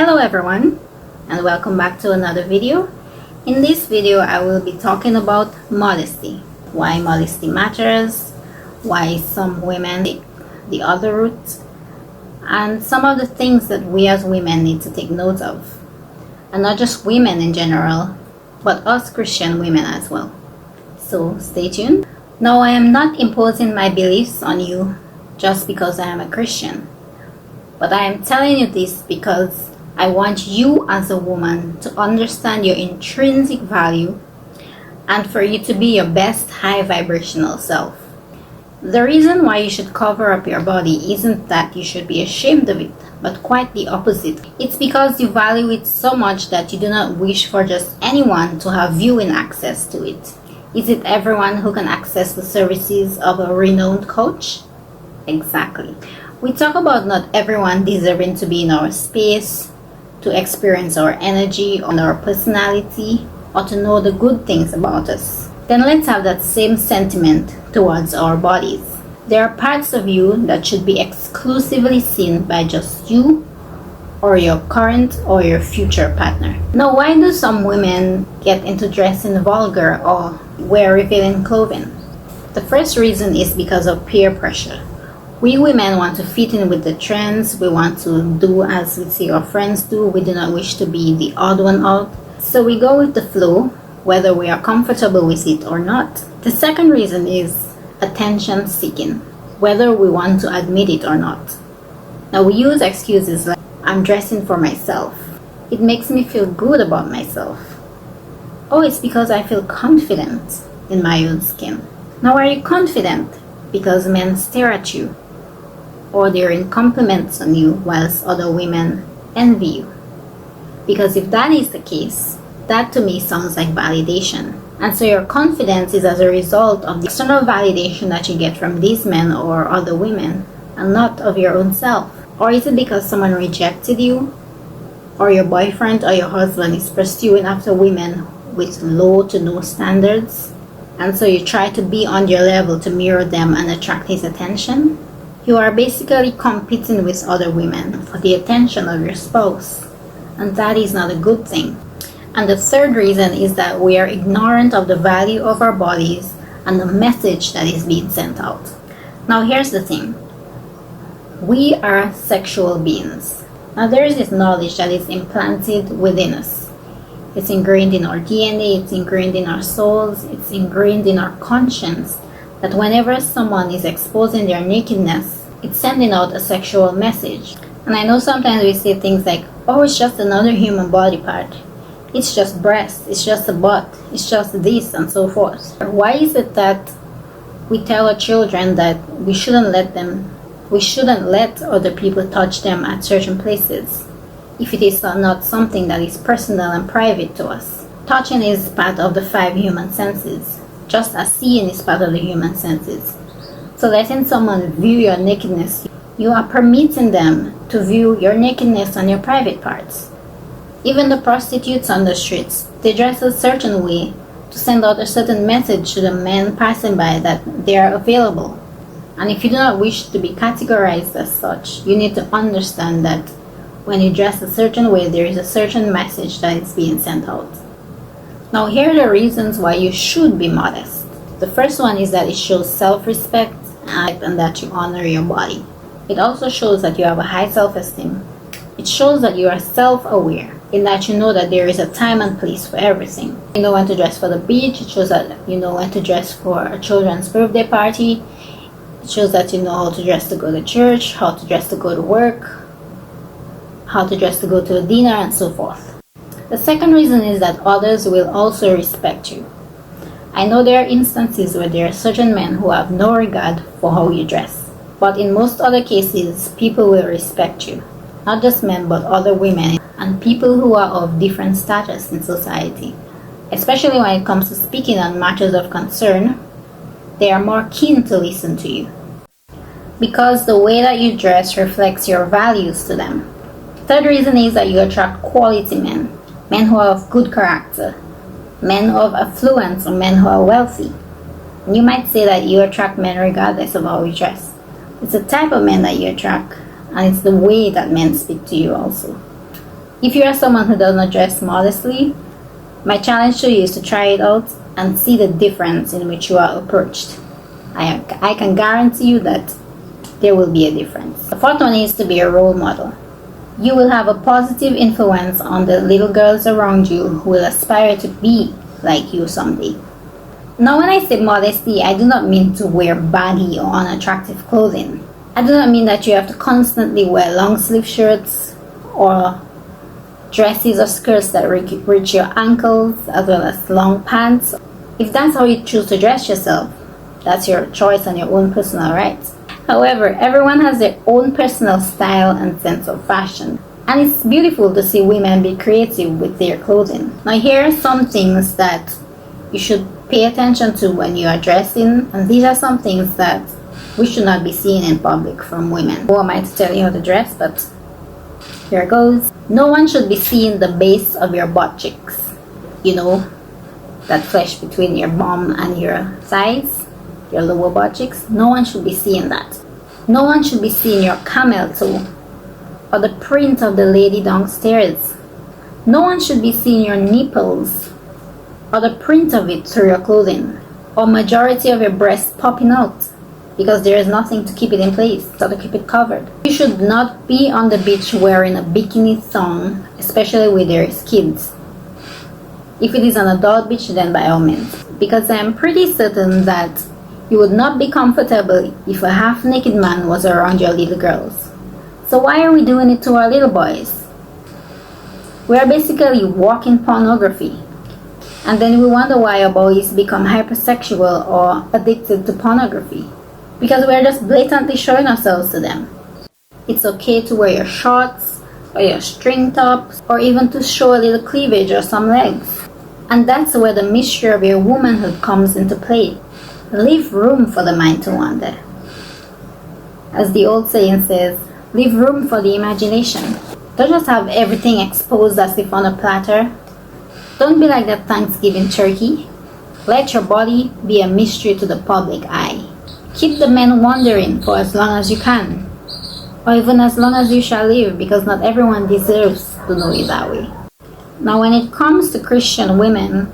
Hello everyone, and welcome back to another video. In this video I will be talking about modesty, why modesty matters, why some women take the other route, and some of the things that we as women need to take note of. And not just women in general, but us Christian women as well. So stay tuned. Now, I am not imposing my beliefs on you just because I am a Christian, but I am telling you this because I want you as a woman to understand your intrinsic value and for you to be your best high vibrational self. The reason why you should cover up your body isn't that you should be ashamed of it, but quite the opposite. It's because you value it so much that you do not wish for just anyone to have viewing access to it. Is it everyone who can access the services of a renowned coach? Exactly. We talk about not everyone deserving to be in our space, to experience our energy or our personality, or to know the good things about us. Then let's have that same sentiment towards our bodies. There are parts of you that should be exclusively seen by just you or your current or your future partner. Now, why do some women get into dressing vulgar or wear revealing clothing? The first reason is because of peer pressure. We women want to fit in with the trends. We want to do as we see our friends do. We do not wish to be the odd one out. So we go with the flow, whether we are comfortable with it or not. The second reason is attention seeking, whether we want to admit it or not. Now, we use excuses like, I'm dressing for myself. It makes me feel good about myself. Oh, it's because I feel confident in my own skin. Now, are you confident because men stare at you, or they're in compliments on you whilst other women envy you? Because if that is the case, that to me sounds like validation. And so your confidence is as a result of the external validation that you get from these men or other women, and not of your own self. Or is it because someone rejected you, or your boyfriend or your husband is pursuing after women with low to no standards, and so you try to be on your level to mirror them and attract his attention? You are basically competing with other women for the attention of your spouse, and that is not a good thing. And the third reason is that we are ignorant of the value of our bodies and the message that is being sent out. Now, here's the thing. We are sexual beings. Now, there is this knowledge that is implanted within us. It's ingrained in our DNA, it's ingrained in our souls, it's ingrained in our conscience, that whenever someone is exposing their nakedness, it's sending out a sexual message. And I know sometimes we say things like, oh, it's just another human body part. It's just breast, it's just a butt, it's just this, and so forth. Why is it that we tell our children that we shouldn't let other people touch them at certain places if it is not something that is personal and private to us? Touching is part of the 5 human senses, just as seeing is part of the human senses. So letting someone view your nakedness, you are permitting them to view your nakedness and your private parts. Even the prostitutes on the streets, they dress a certain way to send out a certain message to the men passing by that they are available. And if you do not wish to be categorized as such, you need to understand that when you dress a certain way, there is a certain message that is being sent out. Now, here are the reasons why you should be modest. The first one is that it shows self-respect and that you honor your body. It also shows that you have a high self-esteem. It shows that you are self-aware, in that you know that there is a time and place for everything. You know when to dress for the beach. It shows that you know when to dress for a children's birthday party. It shows that you know how to dress to go to church, how to dress to go to work, how to dress to go to a dinner, and so forth. The second reason is that others will also respect you. I know there are instances where there are certain men who have no regard for how you dress, but in most other cases, people will respect you. Not just men, but other women and people who are of different status in society. Especially when it comes to speaking on matters of concern, they are more keen to listen to you, because the way that you dress reflects your values to them. Third reason is that you attract quality men who are of good character, men of affluence, or men who are wealthy. And you might say that you attract men regardless of how you dress. It's the type of men that you attract, and it's the way that men speak to you also. If you are someone who does not dress modestly, my challenge to you is to try it out and see the difference in which you are approached. I can guarantee you that there will be a difference. The fourth one is to be a role model. You will have a positive influence on the little girls around you who will aspire to be like you someday. Now, when I say modesty, I do not mean to wear baggy or unattractive clothing. I do not mean that you have to constantly wear long sleeve shirts or dresses or skirts that reach your ankles, as well as long pants. If that's how you choose to dress yourself, that's your choice and your own personal right. However, everyone has their own personal style and sense of fashion. And it's beautiful to see women be creative with their clothing. Now, here are some things that you should pay attention to when you are dressing. And these are some things that we should not be seeing in public from women. Who am I to tell you how to dress? But here goes. No one should be seeing the base of your butt cheeks. You know, that flesh between your bum and your thighs, your lower butt cheeks. No one should be seeing that. No one should be seeing your camel toe or the print of the lady downstairs. No one should be seeing your nipples or the print of it through your clothing, or majority of your breast popping out, because there is nothing to keep it in place, so to keep it covered. You should not be on the beach wearing a bikini thong, especially with your kids. If it is an adult beach, then by all means, because I am pretty certain that you would not be comfortable if a half-naked man was around your little girls. So why are we doing it to our little boys? We are basically walking pornography. And then we wonder why our boys become hypersexual or addicted to pornography. Because we are just blatantly showing ourselves to them. It's okay to wear your shorts or your string tops, or even to show a little cleavage or some legs. And that's where the mystery of your womanhood comes into play. Leave room for the mind to wander. As the old saying says, leave room for the imagination. Don't just have everything exposed as if on a platter. Don't be like that Thanksgiving turkey. Let your body be a mystery to the public eye. Keep the men wondering for as long as you can, or even as long as you shall live, because not everyone deserves to know you that way. Now, when it comes to Christian women,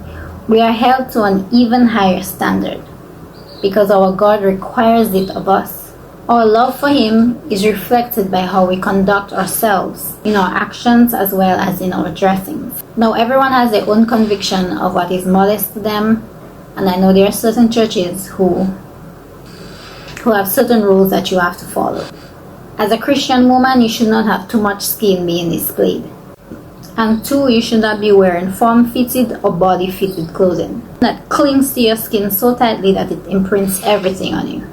we are held to an even higher standard, because our God requires it of us. Our love for Him is reflected by how we conduct ourselves in our actions as well as in our dressings. Now, everyone has their own conviction of what is modest to them, and I know there are certain churches who have certain rules that you have to follow. As a Christian woman, you should not have too much skin being displayed. And 2, you should not be wearing form-fitted or body-fitted clothing that clings to your skin so tightly that it imprints everything on you.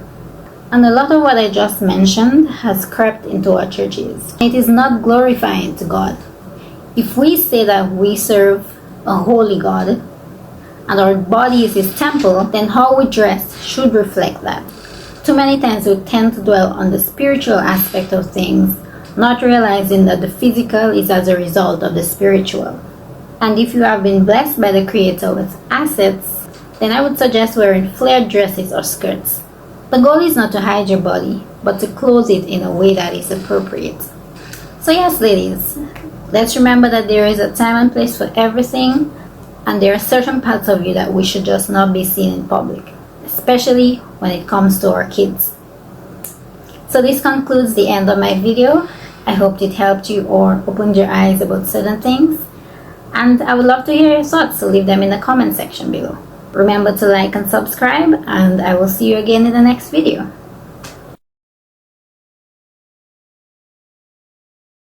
And a lot of what I just mentioned has crept into our churches. It is not glorifying to God. If we say that we serve a holy God and our body is His temple, then how we dress should reflect that. Too many times we tend to dwell on the spiritual aspect of things, not realizing that the physical is as a result of the spiritual. And if you have been blessed by the Creator with assets, then I would suggest wearing flared dresses or skirts. The goal is not to hide your body, but to clothe it in a way that is appropriate. So yes, ladies, let's remember that there is a time and place for everything, and there are certain parts of you that we should just not be seen in public, especially when it comes to our kids. So this concludes the end of my video. I hope it helped you or opened your eyes about certain things, and I would love to hear your thoughts, so leave them in the comment section below. Remember to like and subscribe, and I will see you again in the next video.